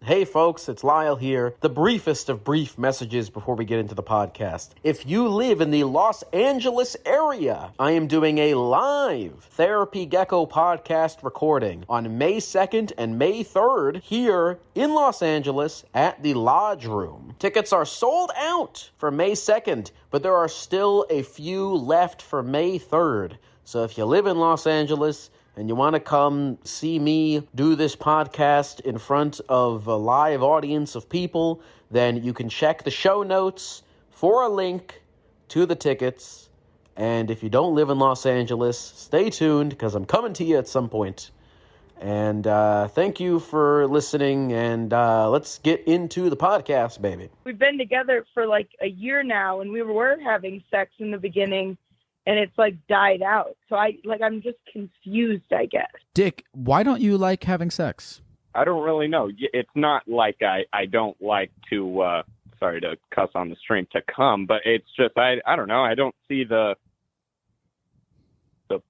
Hey folks, it's Lyle here. The briefest of brief messages before we get into the podcast. If you live in the Los Angeles area, I am doing a live Therapy Gecko podcast recording on May 2nd and May 3rd here in Los Angeles at the Lodge Room. Tickets are sold out for May 2nd, but there are still a few left for May 3rd. So if you live in Los Angeles and you want to come see me do this podcast in front of a live audience of people, then you can check the show notes for a link to the tickets. And if you don't live in Los Angeles, stay tuned because I'm coming to you at some point. And thank you for listening, and let's get into the podcast, baby. We've been together for like a year now, and we were having sex in the beginning, and it's like died out. So I'm just confused, I guess. Dick, why don't you like having sex? I don't really know. It's not like I don't like to, sorry to cuss on the stream, to come, but it's just, I don't know. I don't see the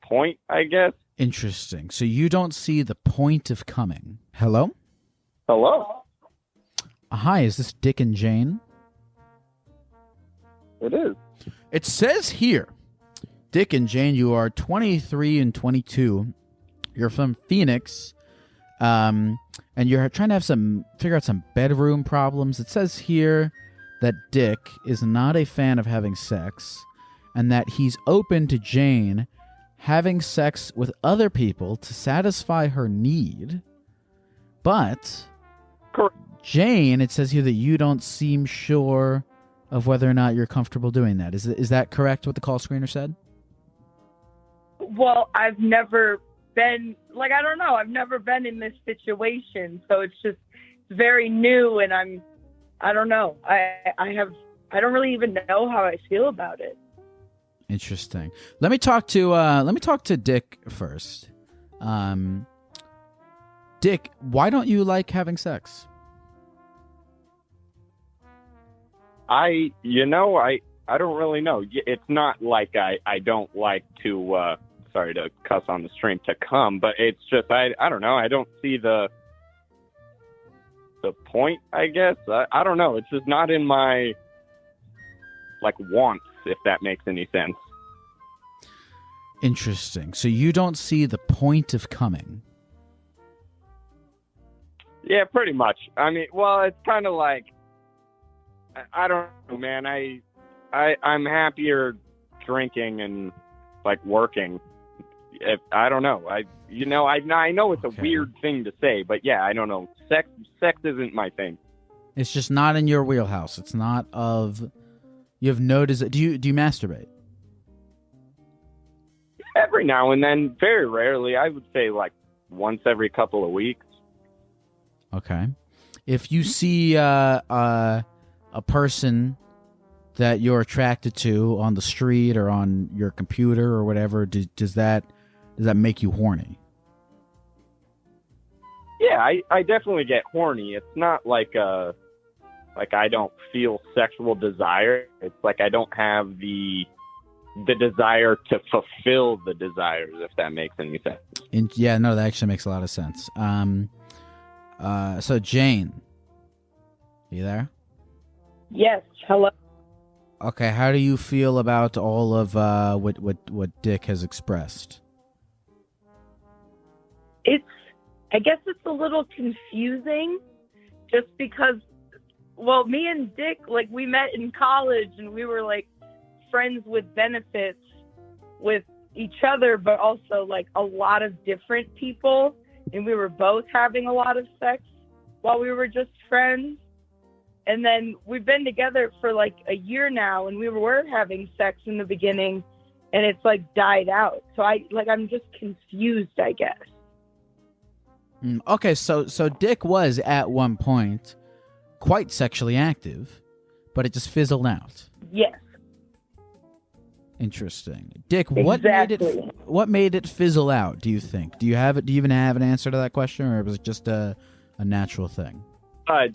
point, I guess. Interesting. So you don't see the point of coming. Hello? Hello? Hi, is this Dick and Jane? It is. It says here, Dick and Jane, you are 23 and 22. You're from Phoenix, and you're trying to figure out some bedroom problems. It says here that Dick is not a fan of having sex, and that he's open to Jane having sex with other people to satisfy her need. But Correct. Jane, it says here that you don't seem sure of whether or not you're comfortable doing that. Is that correct what the call screener said? Well, I've never been, I don't know. I've never been in this situation. So it's very new, and I don't know. I don't really even know how I feel about it. Interesting. Let me talk to Dick first. Dick, why don't you like having sex? I don't really know. It's not like I don't like to, sorry to cuss on the stream, to come, but it's just, I don't know. I don't see the point, I guess. I don't know. It's just not in my, wants, if that makes any sense. Interesting. So you don't see the point of coming. Yeah, pretty much. I mean, well, it's kind of like, I don't know, man. I'm happier drinking and working. I don't know. I know it's a weird thing to say, but yeah, I don't know. Sex isn't my thing. It's just not in your wheelhouse. It's not of. You have no desire. Do you masturbate? Every now and then, very rarely. I would say once every couple of weeks. Okay. If you see a person that you're attracted to on the street or on your computer or whatever, does that make you horny? Yeah, I definitely get horny. It's not like I don't feel sexual desire. It's I don't have the desire to fulfill the desires, if that makes any sense. Yeah, no, that actually makes a lot of sense. So Jane, you there? Yes. Hello. Okay, how do you feel about all of what Dick has expressed? I guess it's a little confusing, just because, well, me and Dick, we met in college, and we were friends with benefits with each other, but also a lot of different people, and we were both having a lot of sex while we were just friends. And then we've been together for a year now, and we were having sex in the beginning, and it's died out. So I'm just confused, I guess. Okay, so Dick was at one point quite sexually active, but it just fizzled out. Yes. Interesting. Dick, Exactly. what made it fizzle out, do you think? Do you even have an answer to that question, or was it just a natural thing? I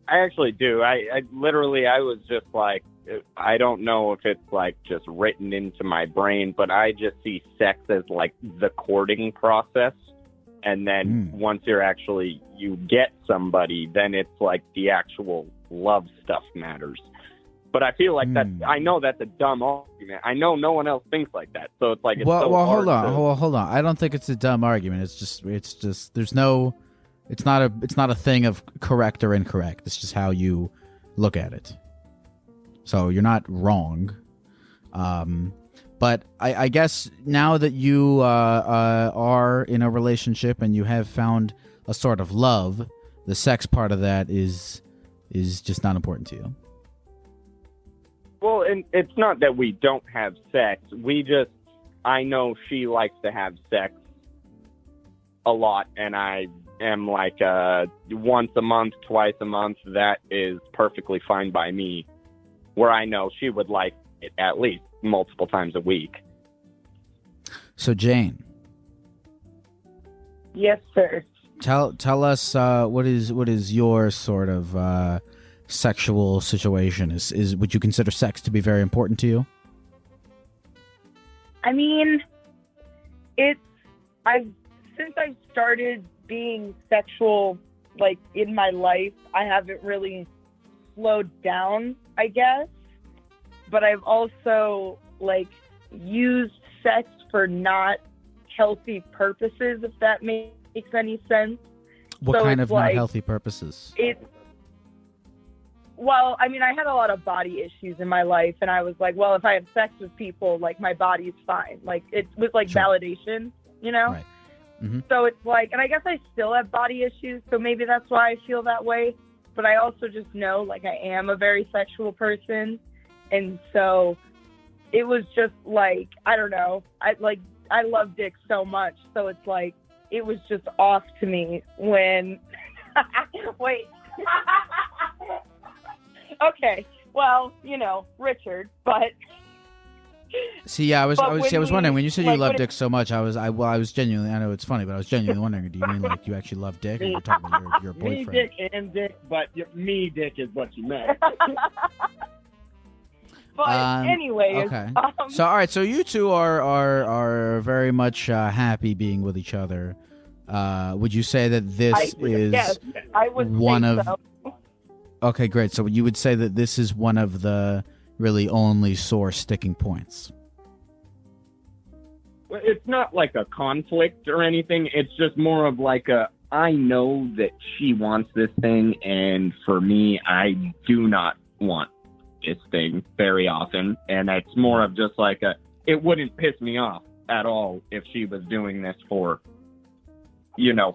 actually do. I literally, I was just I don't know if it's just written into my brain, but I just see sex as the courting process. And then once you get somebody, then it's like the actual love stuff matters. But I feel like I know that's a dumb argument. I know no one else thinks like that. So it's like, hold on. I don't think it's a dumb argument. It's just it's not a thing of correct or incorrect. It's just how you look at it. So you're not wrong. But I guess now that you are in a relationship and you have found a sort of love, the sex part of that is just not important to you. Well, and it's not that we don't have sex. I know she likes to have sex a lot, and I am like once a month, twice a month. That is perfectly fine by me, where I know she would like it at least multiple times a week. So, Jane. Yes, sir. Tell us what is your sort of sexual situation? Is would you consider sex to be very important to you? I mean, since I started being sexual, like, in my life, I haven't really slowed down, I guess. But I've also, like, used sex for not healthy purposes, if that makes any sense. What kind of not healthy purposes? Well, I mean, I had a lot of body issues in my life, and I was like, well, if I have sex with people, like, my body's fine. Like, it was like validation, you know? Right. Mm-hmm. So it's like, and I guess I still have body issues, so maybe that's why I feel that way. But I also just know, like, I am a very sexual person. And so it was just like, I don't know. I love dick so much. So it's like, it was just off to me when, wait. Okay. Well, you know, Richard, but. See, yeah, I was wondering when you said you love dick so much. I was genuinely. I know it's funny, but I was genuinely wondering. Do you mean like you actually love dick, or you're talking about your boyfriend? Me dick and dick, but me dick is what you meant. But anyways, okay. So all right, so you two are very much happy being with each other. Would you say that this is I would one say of? So. Okay, great. So you would say that this is one of the really only sore sticking points. Well, it's not like a conflict or anything. It's just more of like I know that she wants this thing, and for me, I do not want this thing very often. And it's more of just like it wouldn't piss me off at all if she was doing this for,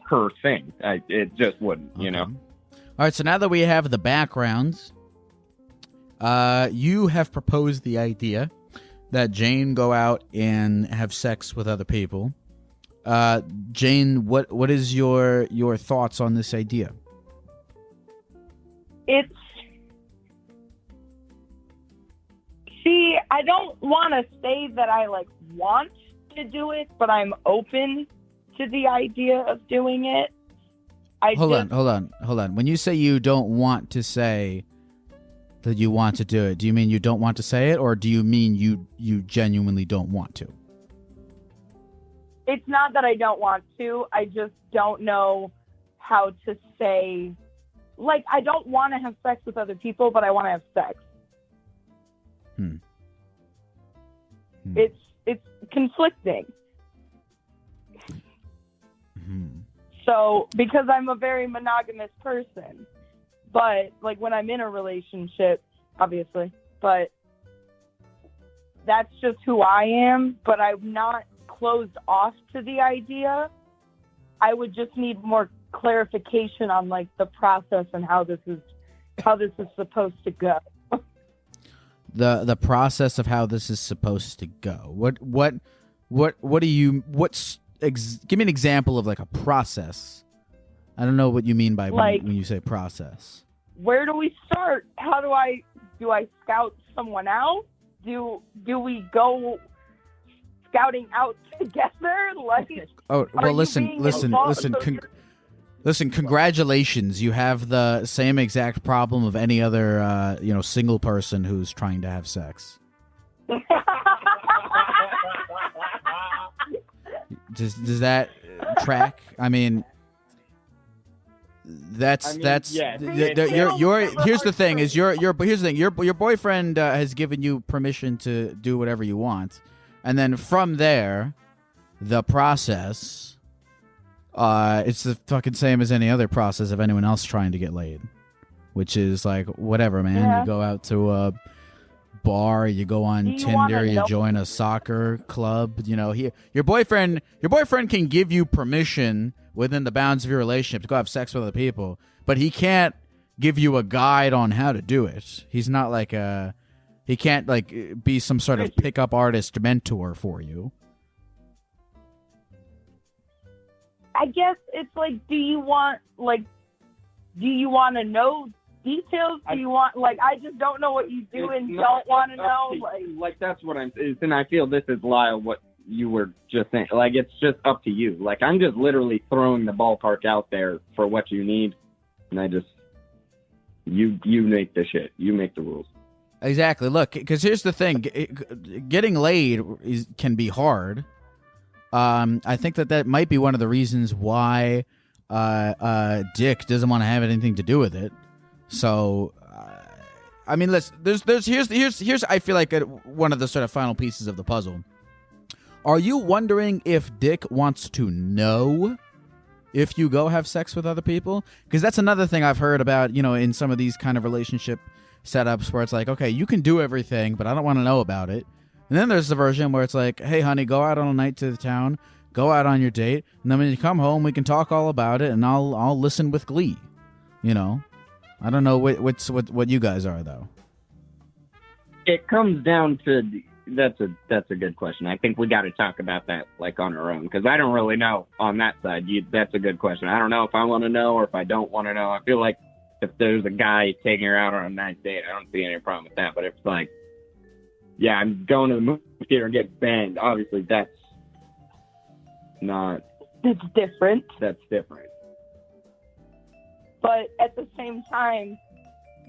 her thing. It just wouldn't, All right, so now that we have the backgrounds, you have proposed the idea that Jane go out and have sex with other people. Jane, what is your thoughts on this idea? See, I don't want to say that I want to do it, but I'm open to the idea of doing it. Hold on. When you say you don't want to say that you want to do it, do you mean you don't want to say it, or do you mean you genuinely don't want to? It's not that I don't want to. I just don't know how to say. Like, I don't want to have sex with other people, but I want to have sex. It's conflicting. So, because I'm a very monogamous person, but like when I'm in a relationship, obviously, but that's just who I am. But I'm not closed off to the idea. I would just need more clarification on like the process and how this is supposed to go. The process of how this is supposed to go. Give me an example of like a process. I don't know what you mean by when you say process. Where do we start? Do I scout someone out? Do we go scouting out together? Listen, congratulations. You have the same exact problem of any other single person who's trying to have sex. Does that track. I mean, that's yes. here's the thing is your boyfriend has given you permission to do whatever you want, and then from there, the process, it's the fucking same as any other process of anyone else trying to get laid, which is like whatever, man. Yeah. You go out to a bar, you go on Do you Tinder, wanna you know- join a soccer club. You know, your boyfriend can give you permission within the bounds of your relationship to go have sex with other people, but he can't give you a guide on how to do it. He's not like he can't like be some sort of pickup artist mentor for you. I guess it's like, do you want to know details? Do you want, like, I just don't know what you do and don't want to know. Like that's what I'm. And I feel this is Lyle. What you were just saying. Like it's just up to you. Like I'm just literally throwing the ballpark out there for what you need, and I just you make the shit. You make the rules. Exactly. Look, because here's the thing: getting laid can be hard. I think that might be one of the reasons why Dick doesn't want to have anything to do with it. So, I mean, here's I feel like one of the sort of final pieces of the puzzle. Are you wondering if Dick wants to know if you go have sex with other people? Because that's another thing I've heard about, you know, in some of these kind of relationship setups where it's like, okay, you can do everything, but I don't want to know about it. And then there's the version where it's like, hey, honey, go out on a night to the town, go out on your date, and then when you come home, we can talk all about it, and I'll listen with glee. You know, I don't know what you guys are though. It comes down to that's a good question. I think we got to talk about that like on our own because I don't really know on that side. That's a good question. I don't know if I want to know or if I don't want to know. I feel like if there's a guy taking her out on a nice date, I don't see any problem with that. But if it's like, yeah, I'm going to the movie theater and get banged, obviously that's not. It's different. That's different. But at the same time,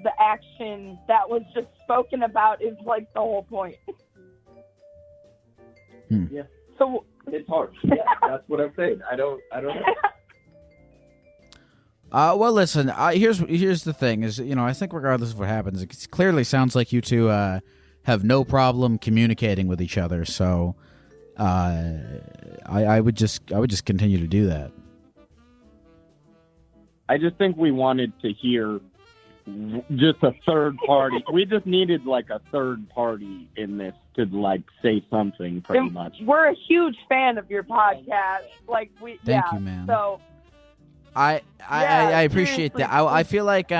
the action that was just spoken about is like the whole point. Yeah. So It's hard. Yeah, that's what I'm saying. I don't know. Well, listen. Here's the thing: is, you know, I think regardless of what happens, it clearly sounds like you two have no problem communicating with each other. So, I would just continue to do that. I just think we wanted to hear just a third party. We just needed like a third party in this to like say something pretty much. We're a huge fan of your podcast. Like Thank you, man. So I appreciate that. I feel like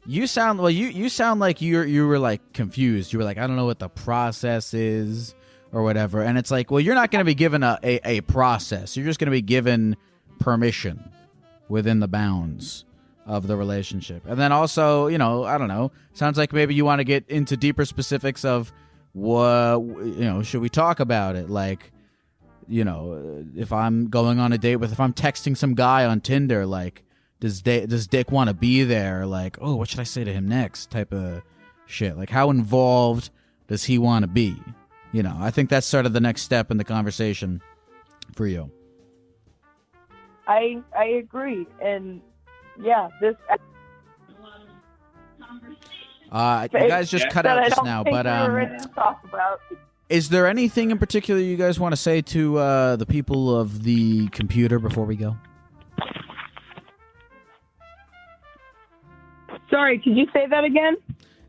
you sound like you were like confused. You were like, I don't know what the process is or whatever. And it's like, well, you're not going to be given a process. You're just going to be given permission within the bounds of the relationship. And then also, you know, I don't know, sounds like maybe you want to get into deeper specifics of what, you know, should we talk about it? Like, you know, if I'm going on a date if I'm texting some guy on Tinder, like, does Dick want to be there? Like, oh, what should I say to him next? Type of shit. Like, how involved does he want to be? You know, I think that's sort of the next step in the conversation for you. I agree, and yeah, this. You guys just cut out just now, but talk about. Is there anything in particular you guys want to say to the people of the computer before we go? Sorry, could you say that again?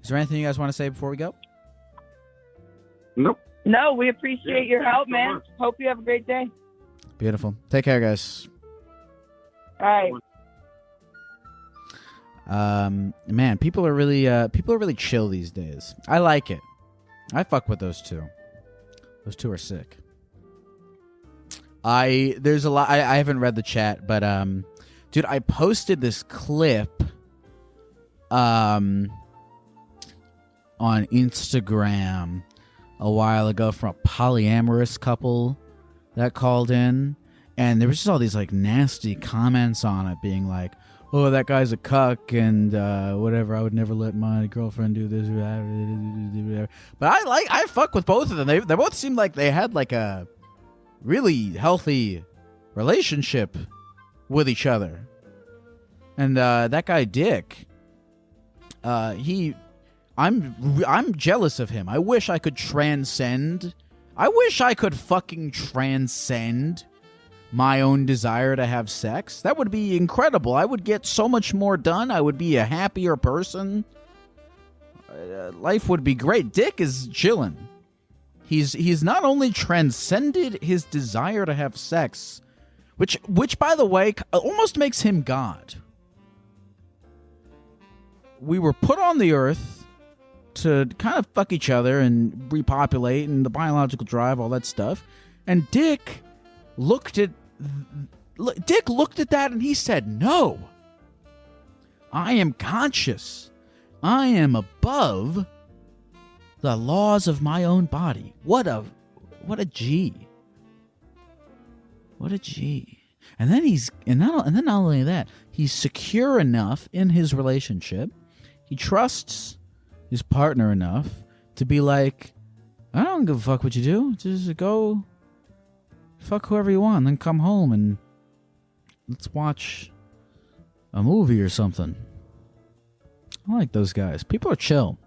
Is there anything you guys want to say before we go? Nope. No, we appreciate your help, man. much. Hope you have a great day. Beautiful. Take care, guys. All right. Man, people are really chill these days. I like it. I fuck with those two. Those two are sick. There's a lot. I haven't read the chat, but dude, I posted this clip on Instagram a while ago from a polyamorous couple that called in, and there was just all these like nasty comments on it, being like, oh, that guy's a cuck and whatever. I would never let my girlfriend do this or that. But I fuck with both of them. They both seemed like they had like a really healthy relationship with each other. And that guy Dick, I'm jealous of him. I wish I could transcend. I wish I could fucking transcend my own desire to have sex. That would be incredible. I would get so much more done. I would be a happier person. Life would be great. Dick is chilling. He's not only transcended his desire to have sex, which by the way almost makes him God. We were put on the earth to kind of fuck each other and repopulate and the biological drive, all that stuff. And Dick looked at that and he said, "No. I am conscious. I am above the laws of my own body." What a G. What a G. And then not only that, he's secure enough in his relationship. He trusts his partner enough to be like, "I don't give a fuck what you do. Just go fuck whoever you want, and then come home and let's watch a movie or something." I like those guys. People are chill.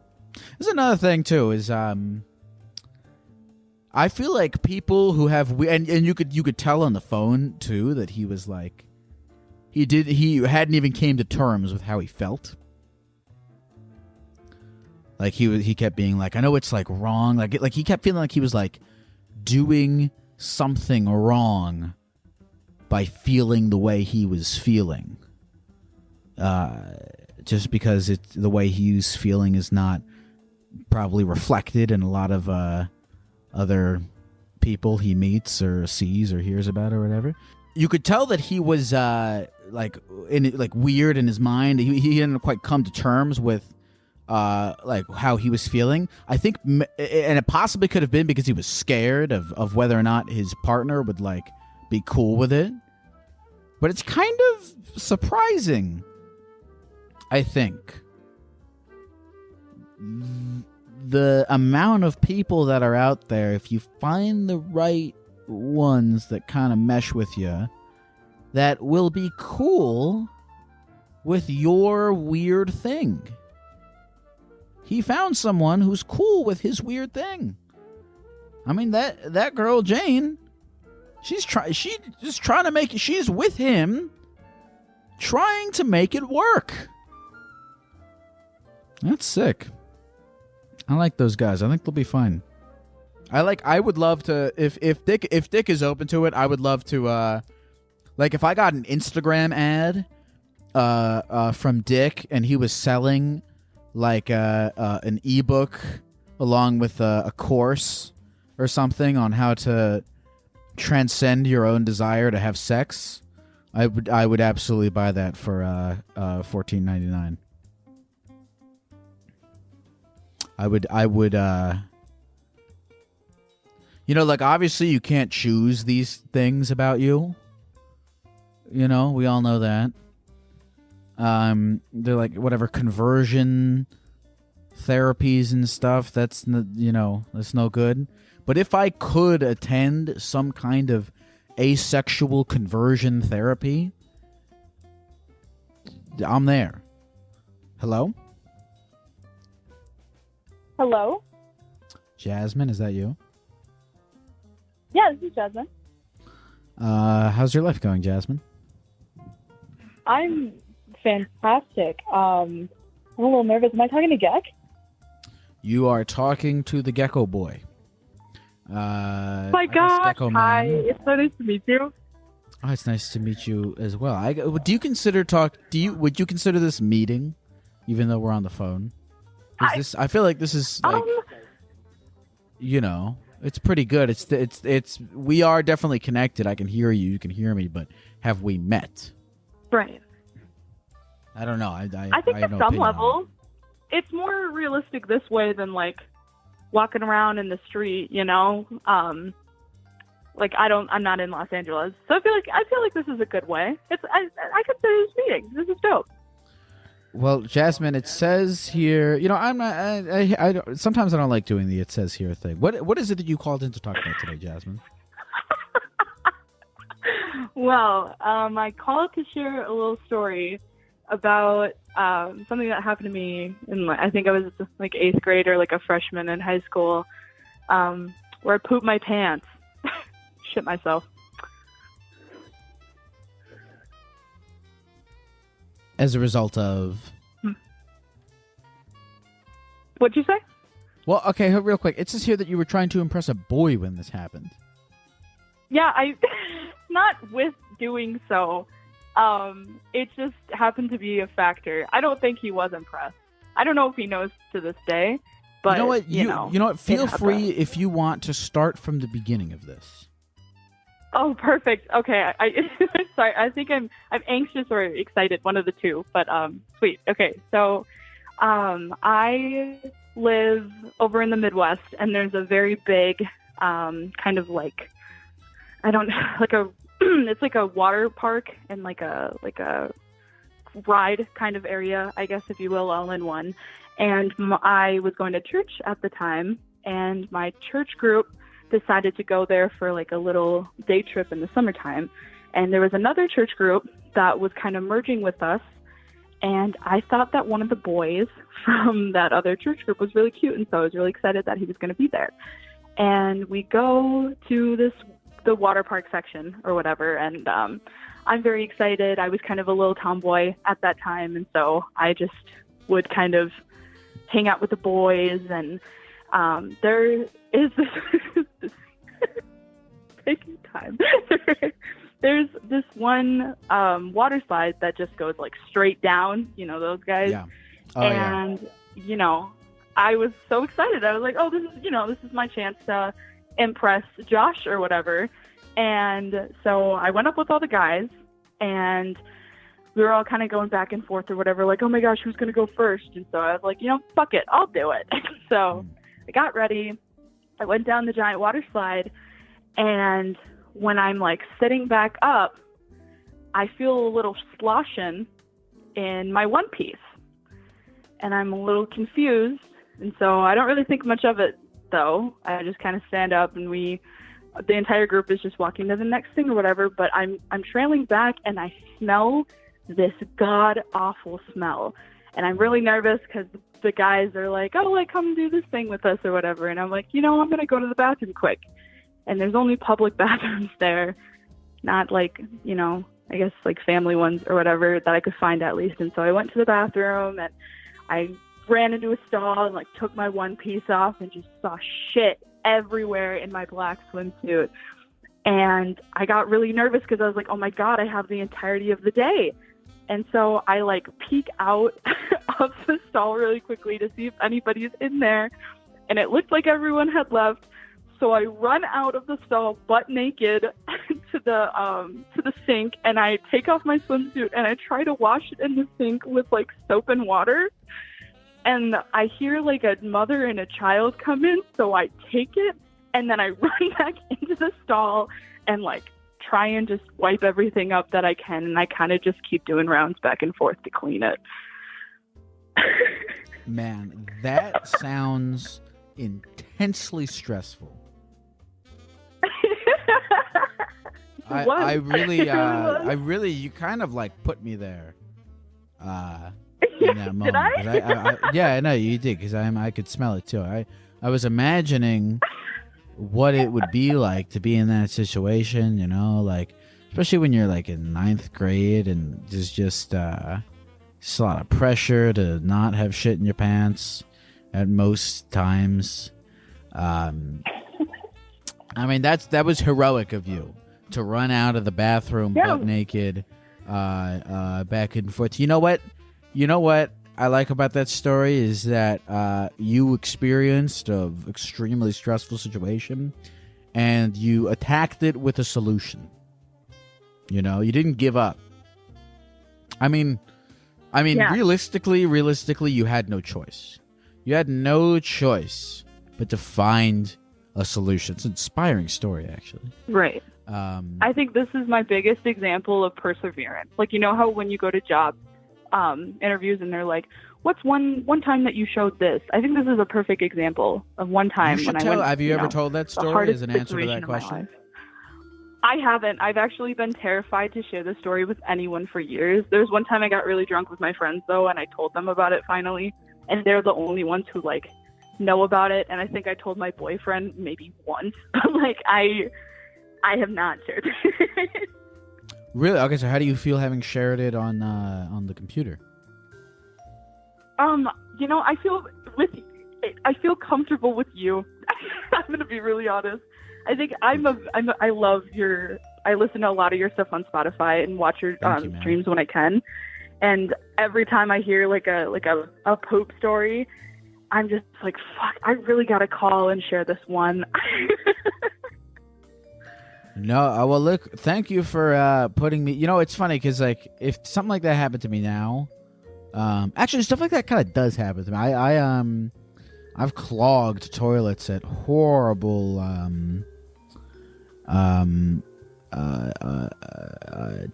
There's another thing too. Is I feel like people who have and you could tell on the phone too that he was like he hadn't even came to terms with how he felt. Like he kept being like, "I know it's like wrong." Like he kept feeling like he was like doing something wrong by feeling the way he was feeling. Just because the way he's feeling is not probably reflected in a lot of other people he meets or sees or hears about or whatever. You could tell that he was weird in his mind. He didn't quite come to terms with like how he was feeling. I think, and it possibly could have been because he was scared of whether or not his partner would like be cool with it. But it's kind of surprising, I think, the amount of people that are out there, if you find the right ones that kind of mesh with you, that will be cool with your weird thing. He found someone who's cool with his weird thing. I mean, that girl Jane, she's just trying to make it. She's with him, trying to make it work. That's sick. I like those guys. I think they'll be fine. I would love to if Dick is open to it. I would love to like if I got an Instagram ad from Dick and he was selling like an ebook along with a course or something on how to transcend your own desire to have sex. I would absolutely buy that for $14.99. I would like obviously you can't choose these things about you. You know, we all know that. They're like whatever conversion therapies and stuff. That's no good. But if I could attend some kind of asexual conversion therapy, I'm there. Hello? Hello? Jasmine, is that you? Yeah, this is Jasmine. How's your life going, Jasmine? I'm fantastic. I'm a little nervous. Am I talking to Geck? You are talking to the Gecko boy. My gosh, Gecko hi. man. It's so nice to meet you. Oh, it's nice to meet you as well. Would you consider this meeting, even though we're on the phone? I feel like this is like, it's pretty good. It's we are definitely connected. I can hear you. You can hear me. But have we met? Right. I don't know. I think at some level, it's more realistic this way than like walking around in the street. I'm not in Los Angeles, so I feel like this is a good way. I consider this meeting. This is dope. Well, Jasmine, it says here, I'm not. I don't, sometimes I don't like doing the "it says here" thing. What is it that you called in to talk about today, Jasmine? Well, I called to share a little story about something that happened to me in, I think I was like 8th grade or like a freshman in high school, where I pooped my pants. Shit myself. As a result of... What'd you say? Well, okay, real quick. It says here that you were trying to impress a boy when this happened. Yeah, not with doing so. It just happened to be a factor. I don't think he was impressed. I don't know if he knows to this day, but you know what? You know what? Feel free if you want to start from the beginning of this. Oh, perfect. Okay, sorry. I think I'm anxious or excited, one of the two. But sweet. Okay, so I live over in the Midwest, and there's a very big kind of like, I don't know, like a it's like a water park and like a ride kind of area, I guess, if you will, all in one. And I was going to church at the time, and my church group decided to go there for like a little day trip in the summertime. And there was another church group that was kind of merging with us. And I thought that one of the boys from that other church group was really cute. And so I was really excited that he was going to be there. And we go to the water park section or whatever. And I'm very excited. I was kind of a little tomboy at that time. And so I just would kind of hang out with the boys. And there is this taking time. There's this one water slide that just goes like straight down, you know, those guys. Yeah. Oh, and, you know, I was so excited. I was like, oh, this is my chance to impress Josh or whatever. And so I went up with all the guys, and we were all kind of going back and forth or whatever, like, oh my gosh, who's going to go first? And so I was like, you know, fuck it, I'll do it. So I got ready. I went down the giant water slide, and when I'm like sitting back up, I feel a little sloshing in my one piece, and I'm a little confused. And so I don't really think much of it, though. I just kind of stand up, and the entire group is just walking to the next thing or whatever. But I'm trailing back, and I smell this god awful smell, and I'm really nervous because the guys are like, oh, like, come do this thing with us or whatever. And I'm like, you know, I'm gonna go to the bathroom quick. And there's only public bathrooms there, not like, you know, I guess like family ones or whatever that I could find at least. And so I went to the bathroom, and I ran into a stall and like took my one piece off and just saw shit everywhere in my black swimsuit. And I got really nervous because I was like, oh my God, I have the entirety of the day. And so I like peek out of the stall really quickly to see if anybody's in there. And it looked like everyone had left. So I run out of the stall butt naked to the sink, and I take off my swimsuit and I try to wash it in the sink with like soap and water. And I hear like a mother and a child come in, so I take it and then I run back into the stall and like try and just wipe everything up that I can, and I kind of just keep doing rounds back and forth to clean it. Man, that sounds intensely stressful. I really, you kind of like put me there. In that moment. Did I? Yeah, I know you did, because I could smell it too. I was imagining what it would be like to be in that situation, you know, like especially when you're like in 9th grade and there's just a lot of pressure to not have shit in your pants at most times. I mean, that was heroic of you to run out of the bathroom butt naked, back and forth. You know what I like about that story is that you experienced an extremely stressful situation, and you attacked it with a solution. You know, you didn't give up. I mean, realistically, you had no choice. You had no choice but to find a solution. It's an inspiring story, actually. Right. I think this is my biggest example of perseverance. Like, you know how when you go to job interviews and they're like, what's one time that you showed this? I think this is a perfect example of one time when I went. Have you ever told that story as an answer to that question? I haven't. I've actually been terrified to share this story with anyone for years. There was one time I got really drunk with my friends, though, and I told them about it finally. And they're the only ones who, like, know about it. And I think I told my boyfriend maybe once. But, like, I have not shared it. Really? Okay, so how do you feel having shared it on the computer? You know, I feel comfortable with you. I'm gonna be really honest. I think I listen to a lot of your stuff on Spotify and watch your streams when I can. And every time I hear like a poop story, I'm just like, fuck, I really gotta call and share this one. No, well, look, thank you for putting me. You know, it's funny because like if something like that happened to me now, actually stuff like that kind of does happen to me. I've clogged toilets at horrible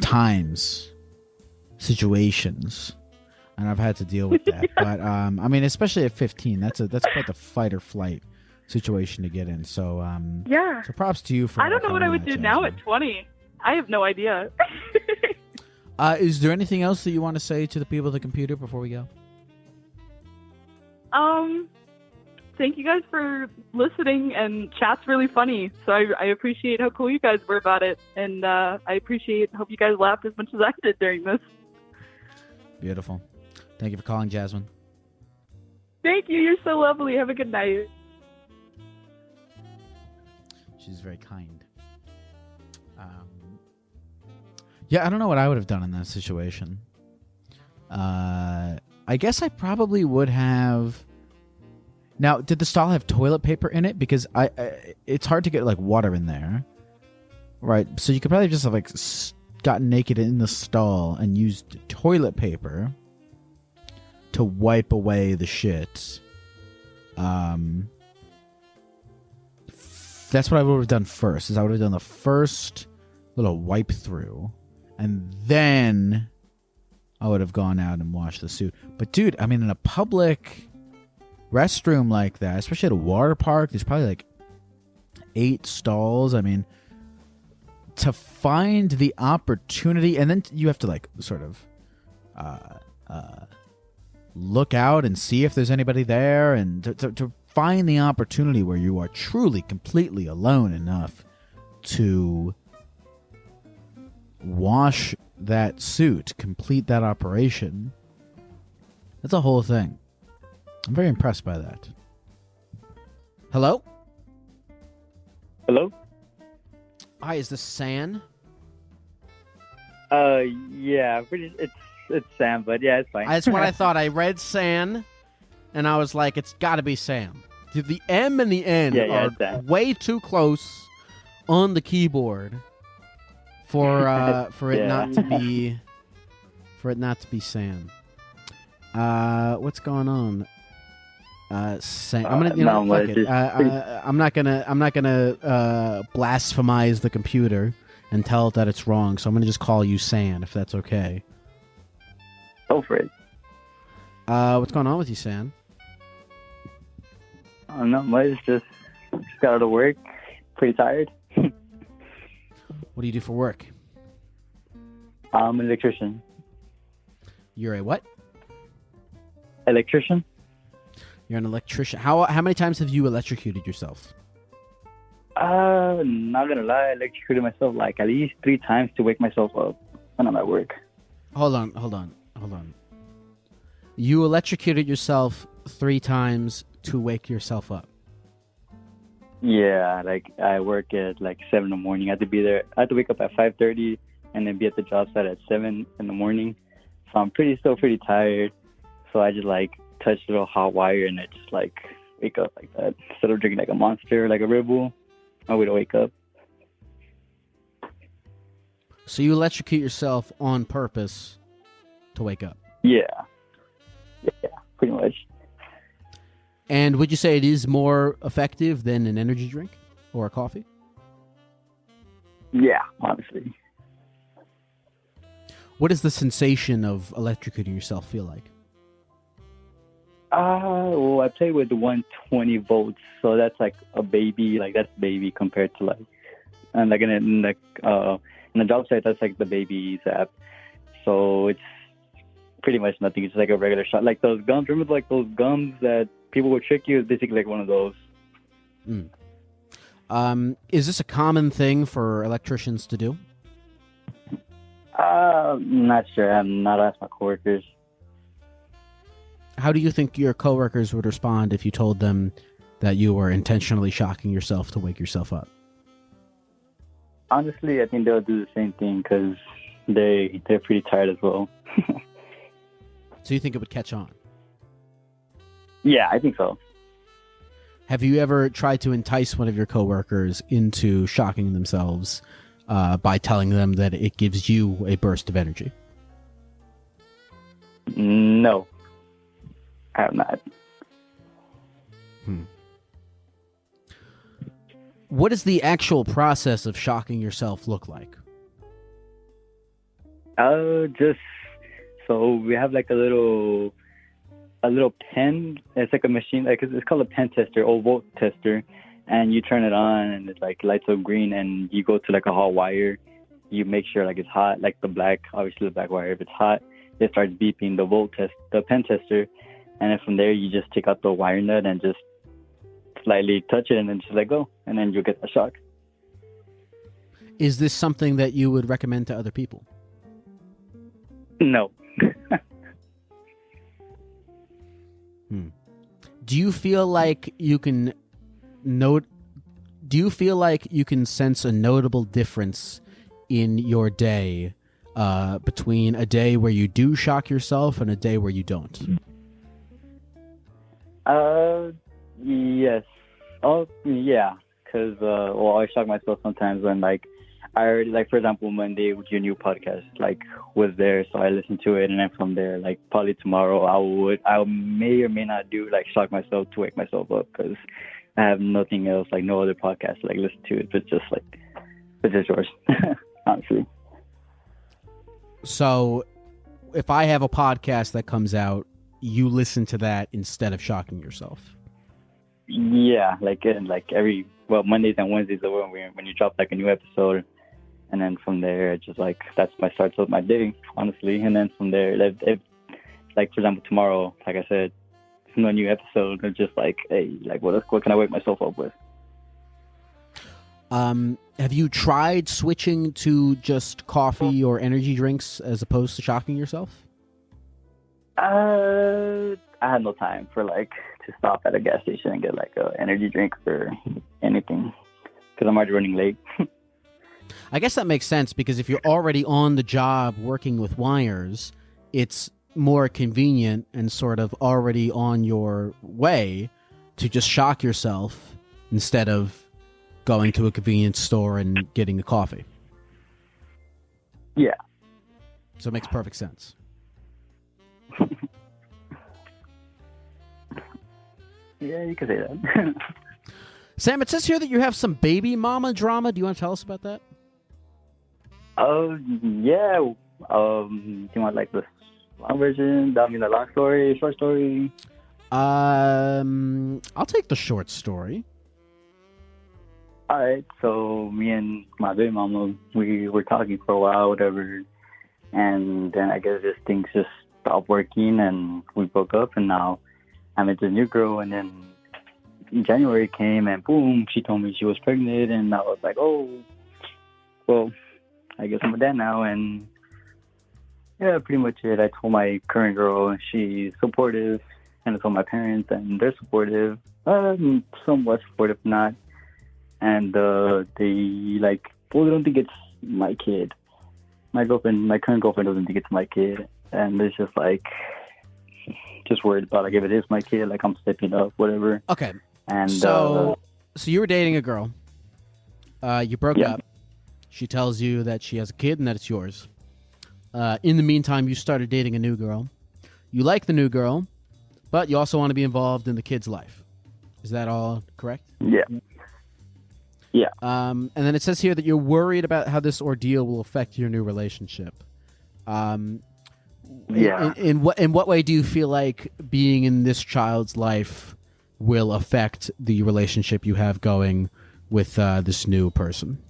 times, situations, and I've had to deal with that. But I mean, especially at 15, that's quite the fight or flight situation to get in. So yeah. So props to you for. I don't know what I would do now at 20. I have no idea. Is there anything else that you want to say to the people at the computer before we go? Thank you guys for listening, and chat's really funny. So I appreciate how cool you guys were about it, and I hope you guys laughed as much as I did during this. Beautiful. Thank you for calling, Jasmine. Thank you. You're so lovely. Have a good night. She's very kind. Yeah, I don't know what I would have done in that situation. I guess I probably would have. Now, did the stall have toilet paper in it? Because it's hard to get like water in there, right? So you could probably just have like gotten naked in the stall and used toilet paper to wipe away the shit. That's what I would have done first. Is I would have done the first little wipe through, and then I would have gone out and washed the suit. But dude, I mean, in a public restroom like that, especially at a water park, there's probably like 8 stalls. I mean, to find the opportunity, and then you have to like sort of look out and see if there's anybody there, and to find the opportunity where you are truly, completely alone enough to wash that suit, complete that operation. That's a whole thing. I'm very impressed by that. Hello? Hello? Hi, is this San? Yeah, it's Sam, but yeah, it's fine. That's what I thought. I read San, and I was like, it's got to be Sam. The M and the N are way too close on the keyboard for it not to be Sam. What's going on? Sam, I'm gonna fuck it. I'm not gonna blasphemize the computer and tell it that it's wrong. So I'm gonna just call you San, if that's okay. Go for it. What's going on with you, San? Not much. Just got out of work. Pretty tired. What do you do for work? I'm an electrician. You're a what? Electrician. You're an electrician. How many times have you electrocuted yourself? Not gonna lie, I electrocuted myself like at least 3 times to wake myself up when I'm at work. Hold on. You electrocuted yourself 3 times to wake yourself up. Yeah, like I work at like 7 in the morning. I have to be there. I have to wake up at 5:30 and then be at the job site at 7 in the morning. So I'm still pretty tired. So I just like touch a little hot wire and I just like wake up like that. Instead of drinking like a Monster, like a Red Bull, I would wake up. So you electrocute yourself on purpose to wake up? Yeah, pretty much. And would you say it is more effective than an energy drink or a coffee? Yeah, honestly. What does the sensation of electrocuting yourself feel like? Well, I play with the 120 volts, so that's like a baby. Like that's baby compared to like and like in the job site, that's like the baby's app. So it's pretty much nothing. It's just like a regular shot. Like those gums. Remember, like those gums that people would trick you? It's basically like one of those. Is this a common thing for electricians to do? I'm not sure. I'm not asked my coworkers. How do you think your coworkers would respond if you told them that you were intentionally shocking yourself to wake yourself up? Honestly, I think they'll do the same thing because they're pretty tired as well. So you think it would catch on? Yeah, I think so. Have you ever tried to entice one of your coworkers into shocking themselves by telling them that it gives you a burst of energy? No, I have not. What does the actual process of shocking yourself look like? Just so we have like a little pen. It's like a machine, like it's called a pen tester or volt tester, and you turn it on and it like lights up green, and you go to like a hot wire. You make sure like it's hot, like obviously the black wire. If it's hot, it starts beeping the pen tester, and then from there you just take out the wire nut and just slightly touch it and then just let go, and then you'll get a shock. Is this something that you would recommend to other people? No. Do you feel like you can sense a notable difference in your day between a day where you do shock yourself and a day where you don't? Yes. Oh, yeah. Because, I shock myself sometimes when, like, I already, like, for example, Monday with your new podcast, like, was there, so I listened to it, and then from there, like, probably tomorrow I may or may not do, like, shock myself to wake myself up, because I have nothing else, like, no other podcast to, like, listen to. It's just yours, honestly. So, if I have a podcast that comes out, you listen to that instead of shocking yourself? Yeah, Mondays and Wednesdays are when you drop, like, a new episode. And then from there, it's just like, that's my start of my day, honestly. And then from there, like, for example, tomorrow, like I said, no new episode. It's just like, hey, like, what can I wake myself up with? Have you tried switching to just coffee or energy drinks as opposed to shocking yourself? I had no time for, like, to stop at a gas station and get, like, an energy drink or anything because I'm already running late. I guess that makes sense because if you're already on the job working with wires, it's more convenient and sort of already on your way to just shock yourself instead of going to a convenience store and getting a coffee. Yeah. So it makes perfect sense. Yeah, you could say that. Sam, it says here that you have some baby mama drama. Do you want to tell us about that? Yeah. Do you want, like, the long version? I mean, the long story, short story? I'll take the short story. All right. So me and my baby mama, we were talking for a while, whatever. And then I guess things just stopped working and we broke up. And now I met this new girl. And then January came and boom, she told me she was pregnant. And I was like, oh, well, I guess I'm a dad now. And yeah, pretty much it. I told my current girl and she's supportive. And I told my parents and they're supportive. Somewhat supportive, not. And they don't think it's my kid. My current girlfriend doesn't think it's my kid. And it's just like, just worried about, like, if it is my kid, like, I'm stepping up, whatever. Okay. And so you were dating a girl. You broke up. She tells you that she has a kid and that it's yours. In the meantime, you started dating a new girl. You like the new girl, but you also want to be involved in the kid's life. Is that all correct? Yeah. Yeah. And then it says here that you're worried about how this ordeal will affect your new relationship. Yeah. In what way do you feel like being in this child's life will affect the relationship you have going with this new person?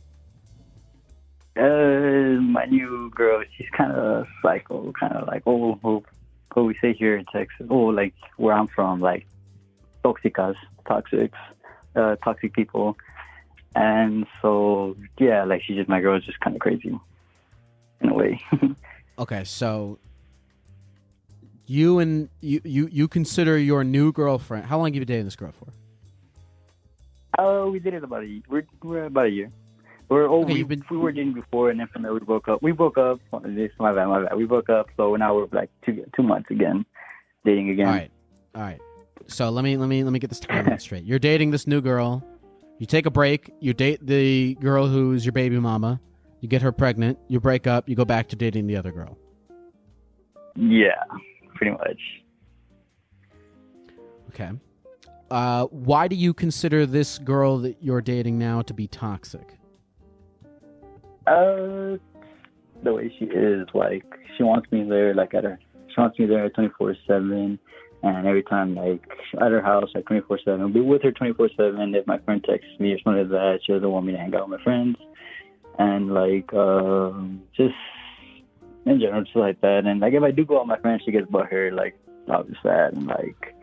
My new girl, she's kind of psycho, kind of like, what we say here in Texas, like where I'm from, like toxic people. And so, yeah, like my girl is just kind of crazy in a way. Okay, so you consider your new girlfriend. How long have you been dating this girl for? We did it about a year. We're about a year. We were dating before, and then from there we broke up. We broke up. My bad. We broke up, so now we're like 2 months again, dating again. All right. So let me get this timeline straight. You're dating this new girl. You take a break. You date the girl who's your baby mama. You get her pregnant. You break up. You go back to dating the other girl. Yeah, pretty much. Okay. Why do you consider this girl that you're dating now to be toxic? The way she is, like, she wants me there, like, she wants me there 24/7, and every time, like, at her house, like, 24/7, be with her 24/7. If my friend texts me or something like that, she doesn't want me to hang out with my friends, and, like, just in general, just like that. And, like, if I do go out with my friends, she gets butthurt, like, I'll be sad, and, like,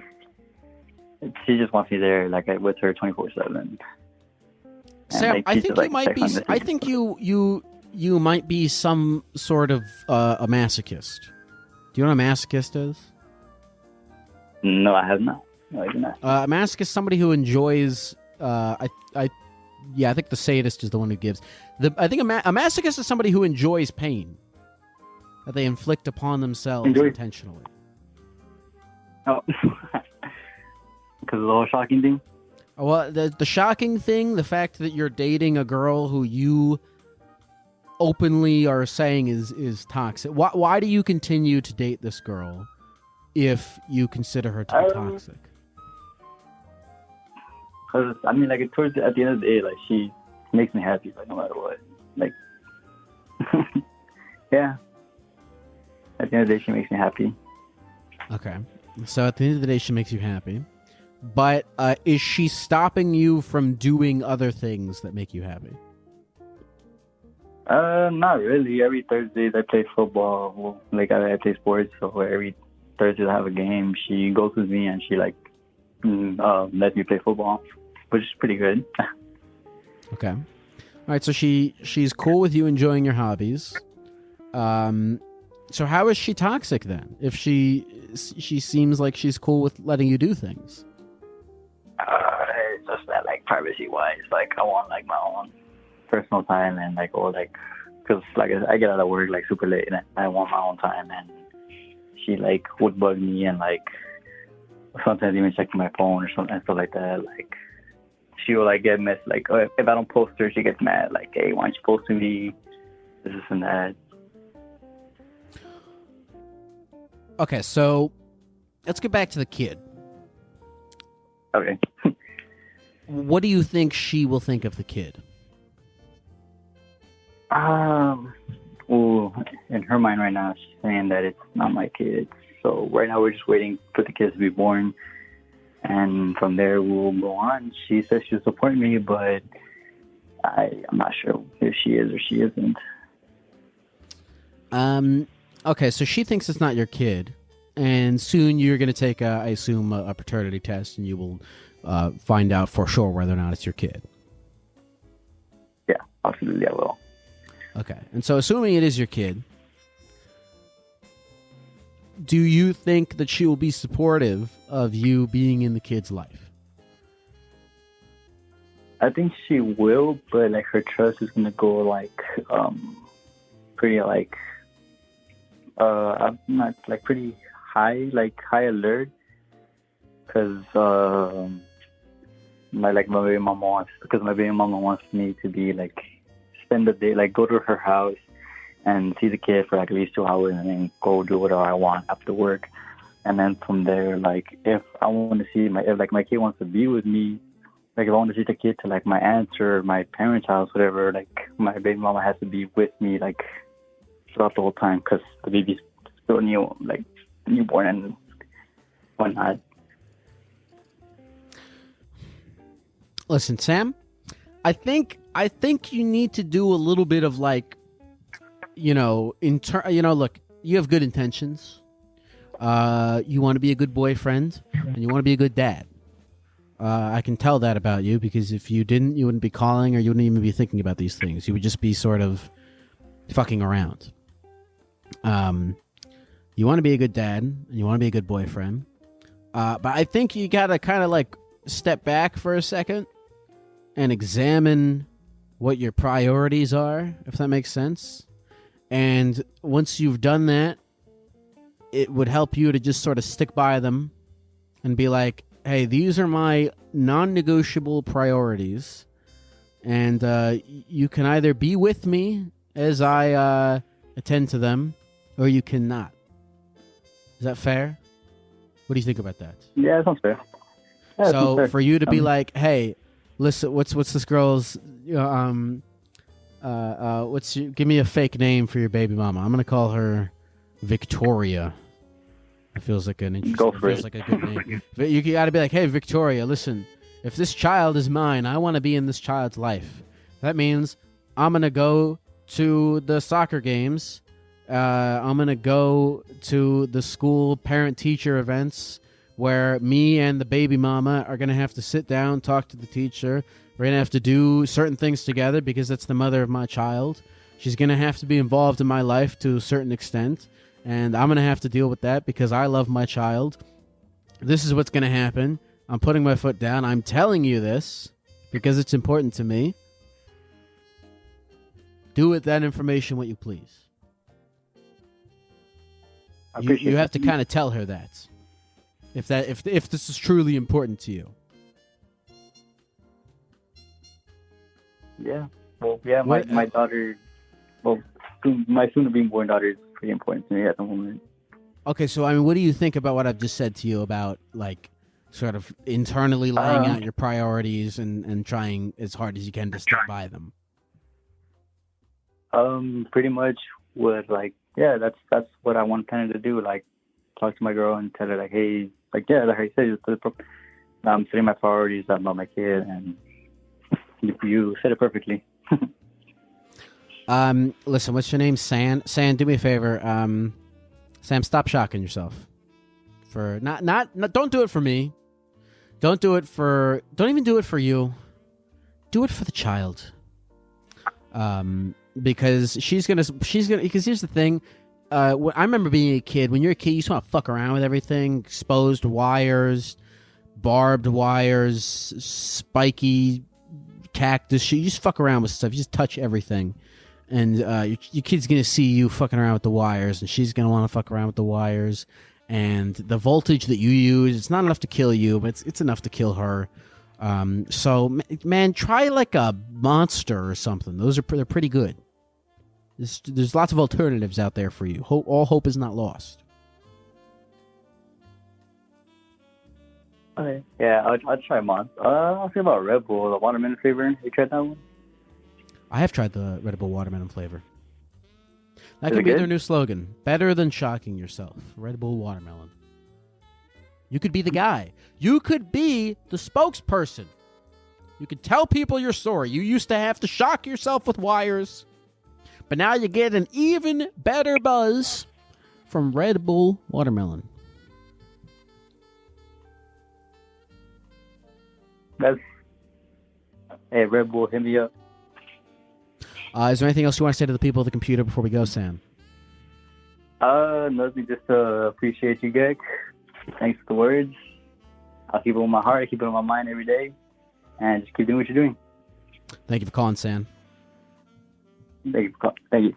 she just wants me there, like, with her 24/7. Sam, like, I think just, you might be. I think you might be some sort of a masochist. Do you know what a masochist is? No, I have not. No, I do not. A masochist is somebody who enjoys. I think the sadist is the one who gives. I think a masochist is somebody who enjoys pain that they inflict upon themselves intentionally. Oh, because of the whole shocking thing. Well, the shocking thing, the fact that you're dating a girl who you openly are saying is toxic. Why do you continue to date this girl if you consider her to be toxic? Because, I mean, like, at the end of the day, like, she makes me happy, like, no matter what. Like, yeah. At the end of the day, she makes me happy. Okay. So at the end of the day, she makes you happy. But is she stopping you from doing other things that make you happy? Not really. Every Thursdays I play football. Well, like, I play sports, so every Thursday I have a game. She goes with me and she, like, lets me play football, which is pretty good. Okay. All right, so she's cool with you enjoying your hobbies. So how is she toxic then? If she seems like she's cool with letting you do things. It's just that, like, privacy-wise, like, I want, like, my own personal time, and, like, because, like, I get out of work, like, super late, and I want my own time, and she, like, would bug me, and, like, sometimes even checking my phone or something and stuff like that. Like, she will, like, get messed, like, if I don't post her, she gets mad, like, hey, why don't you post to me, this and that. Okay, so let's get back to the kid. Okay. What do you think she will think of the kid? Well, in her mind right now, she's saying that it's not my kid. So right now we're just waiting for the kids to be born, and from there we'll go on. She says she'll support me, but I'm not sure if she is or she isn't. Okay, so she thinks it's not your kid, and soon you're going to take, I assume, a paternity test, and you will find out for sure whether or not it's your kid. Yeah, absolutely, I will. Okay, and so assuming it is your kid, do you think that she will be supportive of you being in the kid's life? I think she will, but, like, her trust is going to go, like, pretty, like, I'm not, like, pretty high alert, because my baby mama wants me to be, like, spend the day, like, go to her house and see the kid for, like, at least 2 hours, and then go do whatever I want after work. And then from there, like, if I want to see if my kid wants to be with me, like, if I want to see the kid to, like, my aunt's or my parents' house, whatever, like, my baby mama has to be with me, like, throughout the whole time, because the baby's still newborn and whatnot. Listen, Sam, I think you need to do a little bit of, like, look, you have good intentions. You want to be a good boyfriend, and you want to be a good dad. I can tell that about you, because if you didn't, you wouldn't be calling, or you wouldn't even be thinking about these things. You would just be sort of fucking around. You want to be a good dad, and you want to be a good boyfriend. But I think you got to kind of like step back for a second and examine what your priorities are, if that makes sense. And once you've done that, it would help you to just sort of stick by them and be like, hey, these are my non-negotiable priorities. And you can either be with me as I attend to them, or you cannot. Is that fair? What do you think about that? Yeah, that sounds fair. Yeah, that sounds fair. For you to be like, hey, listen, what's this girl's give me a fake name for your baby mama. I'm gonna call her Victoria. It feels like an interesting, feels like a good name. But you gotta be like, hey, Victoria, listen, if this child is mine, I want to be in this child's life. That means I'm gonna go to the soccer games. I'm gonna go to the school parent-teacher events where me and the baby mama are gonna have to sit down, talk to the teacher. We're going to have to do certain things together because that's the mother of my child. She's going to have to be involved in my life to a certain extent. And I'm going to have to deal with that because I love my child. This is what's going to happen. I'm putting my foot down. I'm telling you this because it's important to me. Do with that information what you please. You have to kind of tell her that. If this is truly important to you. Yeah. Well, yeah, my daughter, my soon-to-be born daughter is pretty important to me at the moment. Okay, so, I mean, what do you think about what I've just said to you about, like, sort of internally laying out your priorities and trying as hard as you can to stick by them? Pretty much what, like, yeah, that's what I want kind of to do, like, talk to my girl and tell her, like, hey, like, yeah, like I said, I'm setting my priorities about my kid, and you said it perfectly. Listen, what's your name? San, do me a favor. Sam, stop shocking yourself. For not don't do it for me. Don't even do it for you. Do it for the child. Because she's gonna because here's the thing. I remember being a kid. When you're a kid, you just want to fuck around with everything. Exposed wires, barbed wires, spiky cactus shit. You just fuck around with stuff. You just touch everything. And your kid's going to see you fucking around with the wires, and she's going to want to fuck around with the wires. And the voltage that you use, it's not enough to kill you, but it's enough to kill her. So, man, try like a monster or something. They're pretty good. There's lots of alternatives out there for you. All hope is not lost. Okay. Yeah, I'll try Monster. I'll think about Red Bull, the watermelon flavor. You tried that one? I have tried the Red Bull watermelon flavor. That could be their new slogan. Better than shocking yourself. Red Bull watermelon. You could be the guy. You could be the spokesperson. You could tell people your story. You used to have to shock yourself with wires, but now you get an even better buzz from Red Bull watermelon. Hey, Red Bull, hit me up. Is there anything else you want to say to the people of the computer before we go, Sam? Nothing. Just appreciate you, Geck. Thanks for the words. I'll keep it on my heart. I keep it on my mind every day, and just keep doing what you're doing. Thank you for calling, Sam. Thank you.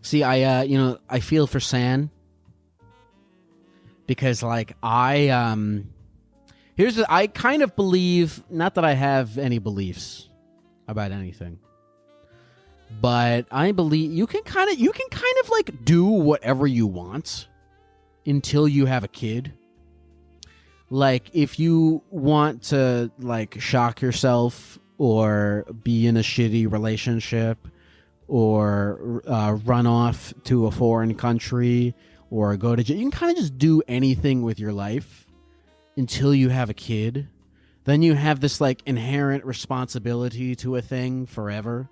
See, I feel for San because, like, I kind of believe, not that I have any beliefs about anything, but I believe you can kind of like do whatever you want until you have a kid. Like, if you want to, like, shock yourself or be in a shitty relationship or run off to a foreign country or go to jail, you can kind of just do anything with your life until you have a kid. then you have this like inherent responsibility to a thing forever.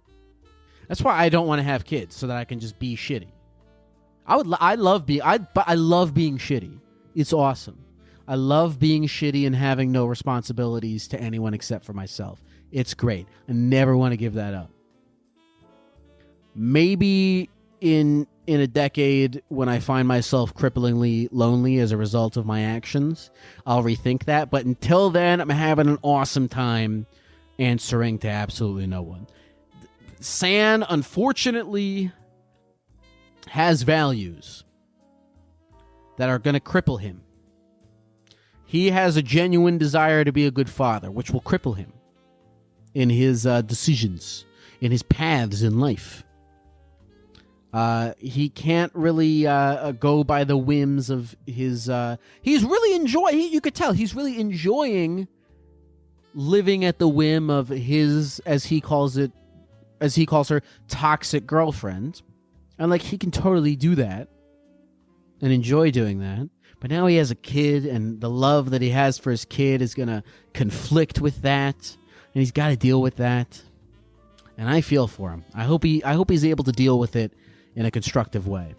That's why I don't want to have kids, so that I can just be shitty. I love being shitty. It's awesome. I love being shitty and having no responsibilities to anyone except for myself. It's great. I never want to give that up. Maybe in a decade, when I find myself cripplingly lonely as a result of my actions, I'll rethink that. But until then, I'm having an awesome time answering to absolutely no one. San, unfortunately, has values that are going to cripple him. He has a genuine desire to be a good father, which will cripple him in his decisions, in his paths in life. He can't really go by the whims of his... he's really you could tell, he's really enjoying living at the whim of his, as he calls her, toxic girlfriend. And, like, he can totally do that and enjoy doing that. But now he has a kid, and the love that he has for his kid is going to conflict with that. And he's got to deal with that. And I feel for him. I hope he's able to deal with it in a constructive way.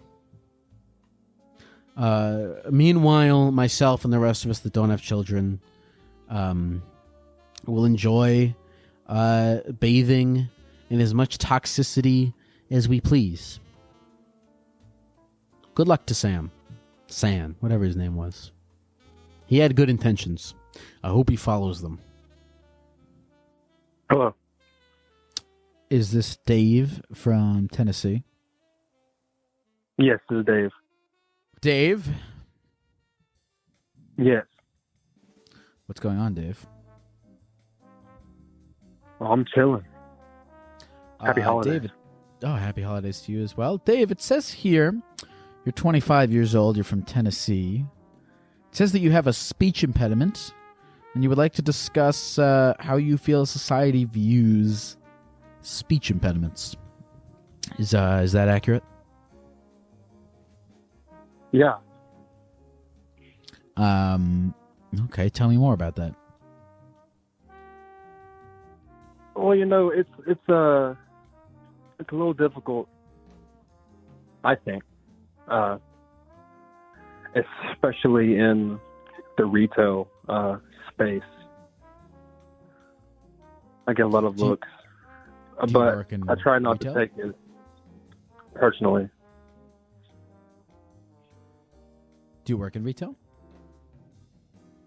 Meanwhile, myself and the rest of us that don't have children will enjoy bathing in as much toxicity as we please. Good luck to San, whatever his name was. He had good intentions. I hope he follows them. Hello. Is this Dave from Tennessee? Yes, this is Dave. Dave? Yes. What's going on, Dave? I'm chilling. Happy holidays. David. Oh, happy holidays to you as well. Dave, it says here you're 25 years old. You're from Tennessee. It says that you have a speech impediment, and you would like to discuss how you feel society views speech impediments. Is that accurate? Yeah. Okay, tell me more about that. Well, it's a little difficult, I think, especially in the retail space. I get a lot of looks, but I try not to take it personally. Do you work in retail?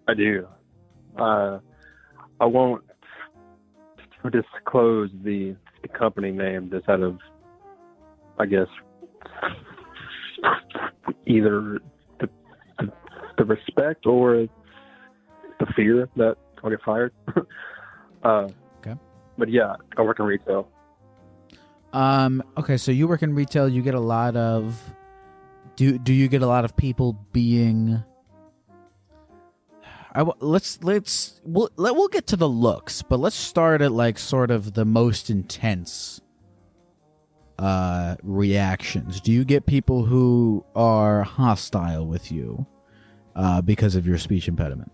I do. I won't disclose the company name just out of, I guess, either the respect or the fear that I'll get fired. Okay. But yeah, I work in retail. Okay, so you work in retail. You get a lot of... Do you get a lot of people being... We'll get to the looks, but let's start at like sort of the most intense reactions. Do you get people who are hostile with you because of your speech impediment?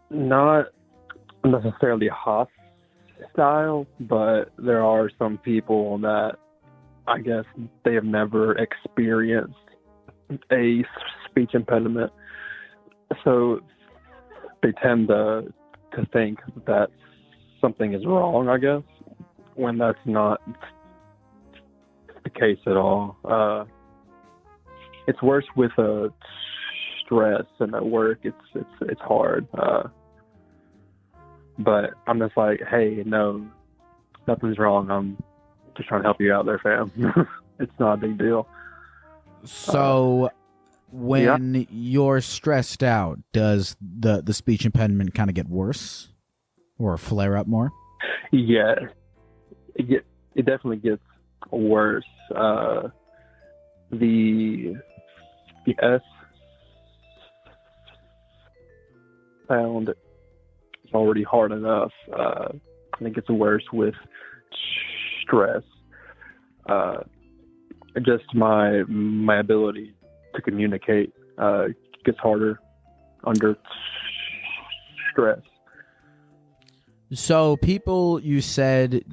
Not necessarily hostile, but there are some people that I guess they have never experienced a speech impediment. So they tend to think that something is wrong, I guess, when that's not the case at all. It's worse with stress, and at work it's hard. But I'm just like, hey, no, nothing's wrong. I'm just trying to help you out there, fam. It's not a big deal. So when you're stressed out, does the speech impediment kind of get worse or flare up more? Yeah, it definitely gets worse. The S sound is already hard enough, and it gets worse with stress. Just my ability to communicate gets harder under stress. So people, you said,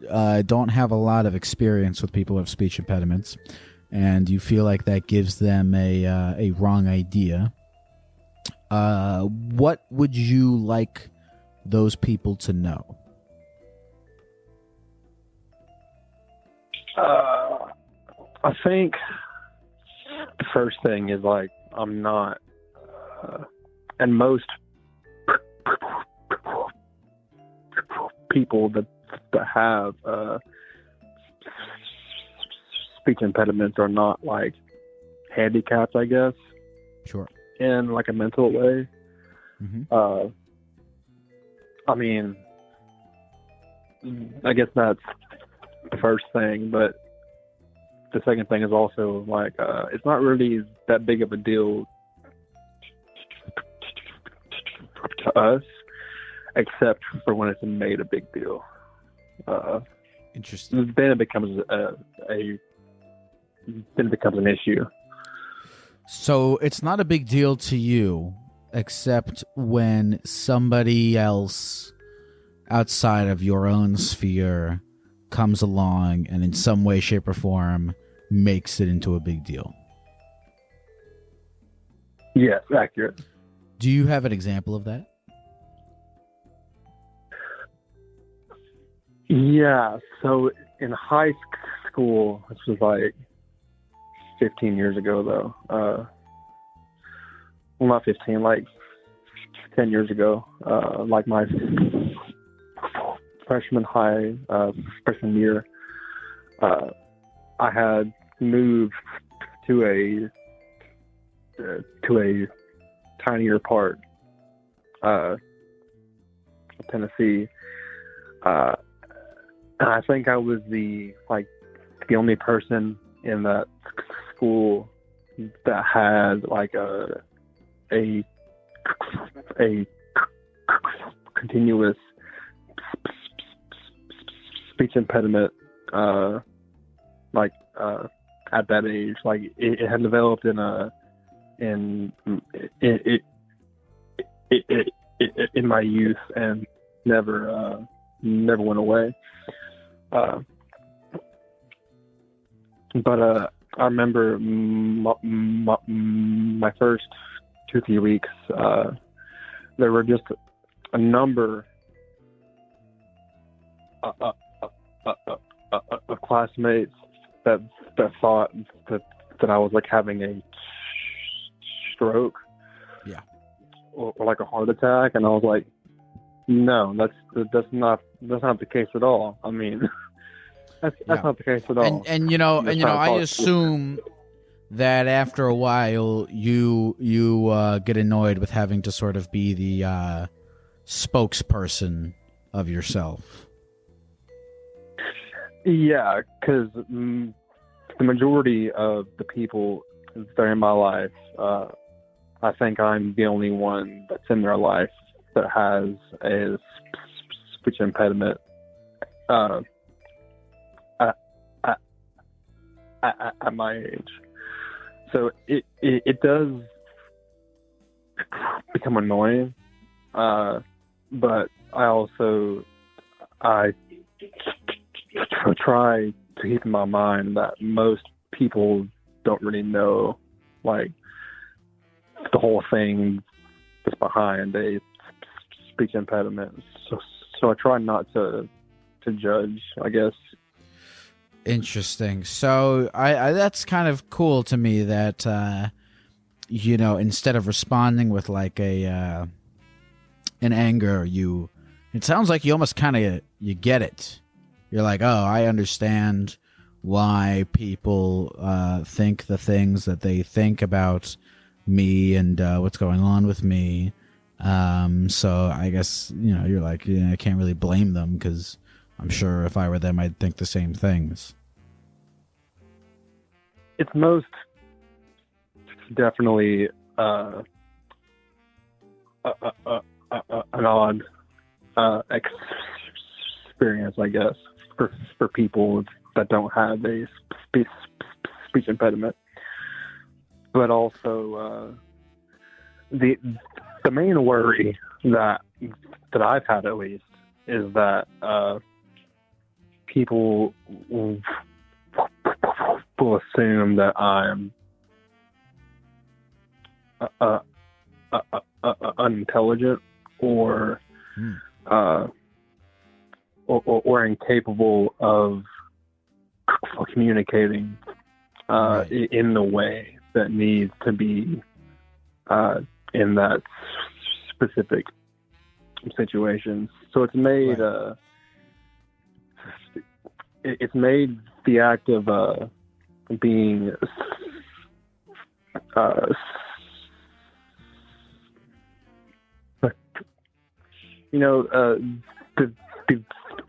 don't have a lot of experience with people who have speech impediments, and you feel like that gives them a wrong idea. What would you like those people to know? I think the first thing is like I'm not, and most people that have speech impediments are not like handicapped, I guess. Sure. In like a mental way. Mm-hmm. I mean, I guess that's the first thing, but the second thing is also like it's not really that big of a deal to us, except for when it's made a big deal. Interesting. Then it becomes an issue. So it's not a big deal to you, except when somebody else outside of your own sphere comes along and in some way, shape, or form makes it into a big deal. Yes, accurate. Do you have an example of that? Yeah, so in high school, this was like 15 years ago, though. Well, not 15, like 10 years ago. Like my freshman year, I had moved to a tinier part of Tennessee. And I think I was the only person in that school that had like a continuous speech impediment, at that age. Like it had developed in my youth and never went away. But I remember my first 2-3 weeks, there were just a number of classmates that thought that I was like having a stroke, or like a heart attack, and I was like, no, that's not the case at all. I mean, that's not the case at all. And I assume that after a while you get annoyed with having to sort of be the spokesperson of yourself. Yeah, because the majority of the people that are in my life, I think I'm the only one that's in their life that has a speech impediment at my age. So it does become annoying, but I try to keep in my mind that most people don't really know like the whole thing that's behind a speech impediment. So I try not to judge, I guess. Interesting. So I that's kind of cool to me that instead of responding with like an anger, it sounds like you almost kind of you get it. You're like, oh, I understand why people think the things that they think about me and what's going on with me. So I guess you're like, I can't really blame them because I'm sure if I were them, I'd think the same things. It's most definitely an odd experience, I guess, for people that don't have a speech impediment. But also, the main worry that that I've had at least is that people will assume that I'm unintelligent or incapable of communicating in the way that needs to be in that specific situation. So it's made it's made the act of being the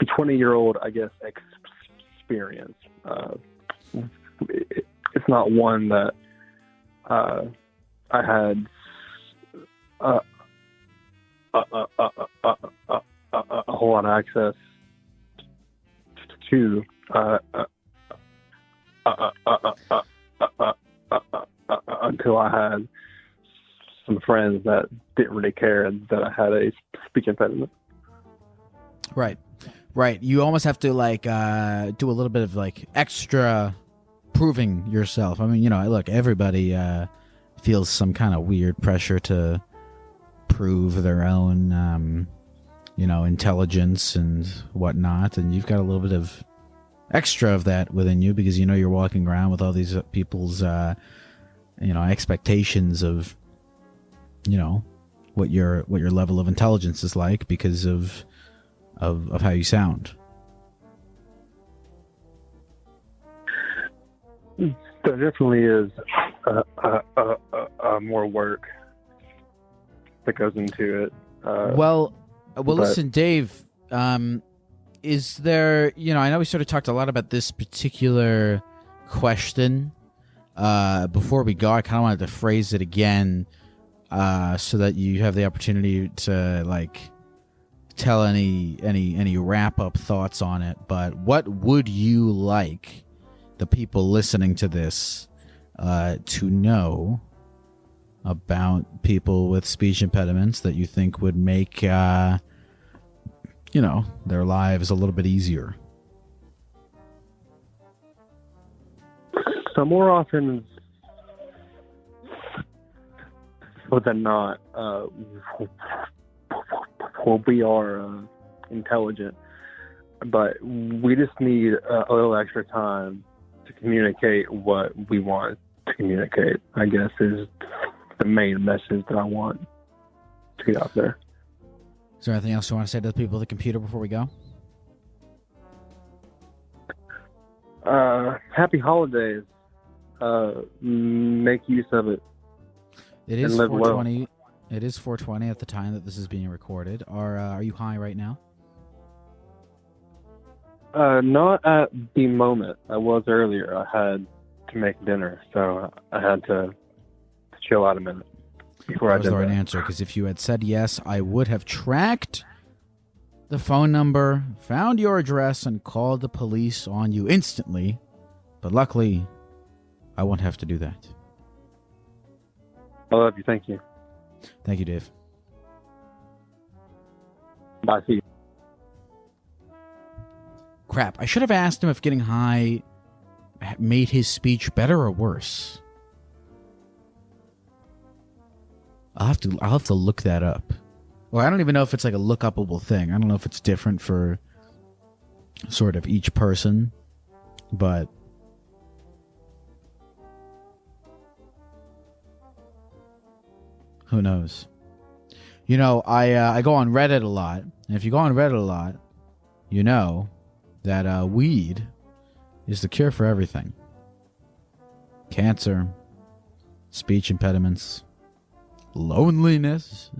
20-year-old, I guess, experience. It's not one that I had a whole lot of access to until I had some friends that didn't really care that I had a speech impediment. Right. You almost have to do a little bit of extra proving yourself. I mean, look, everybody feels some kind of weird pressure to prove their own, intelligence and whatnot. And you've got a little bit of extra of that within you because you're walking around with all these people's, expectations of, what your level of intelligence is like because of how you sound. There definitely is more work that goes into it. Listen, Dave, is there, I know we sort of talked a lot about this particular question before we go. I kind of wanted to phrase it again so that you have the opportunity to tell any wrap-up thoughts on it. But what would you like the people listening to this to know about people with speech impediments that you think would make their lives a little bit easier? So more often than not, we are intelligent, but we just need a little extra time to communicate what we want to communicate, I guess, is the main message that I want to get out there. Is there anything else you want to say to the people at the computer before we go? Happy holidays. Make use of it. It is 4:20. It is 4:20 at the time that this is being recorded. Are you high right now? Not at the moment. I was earlier. I had to make dinner, so I had to chill out a minute before I did that. That was the right answer, because if you had said yes, I would have tracked the phone number, found your address, and called the police on you instantly. But luckily, I won't have to do that. I love you. Thank you. Thank you, Dave. Bye. See you. Crap, I should have asked him if getting high made his speech better or worse. I'll have to look that up. Well, I don't even know if it's like a look-upable thing. I don't know if it's different for sort of each person, but who knows? I go on Reddit a lot, and if you go on Reddit a lot, you know that weed is the cure for everything. Cancer, speech impediments, loneliness,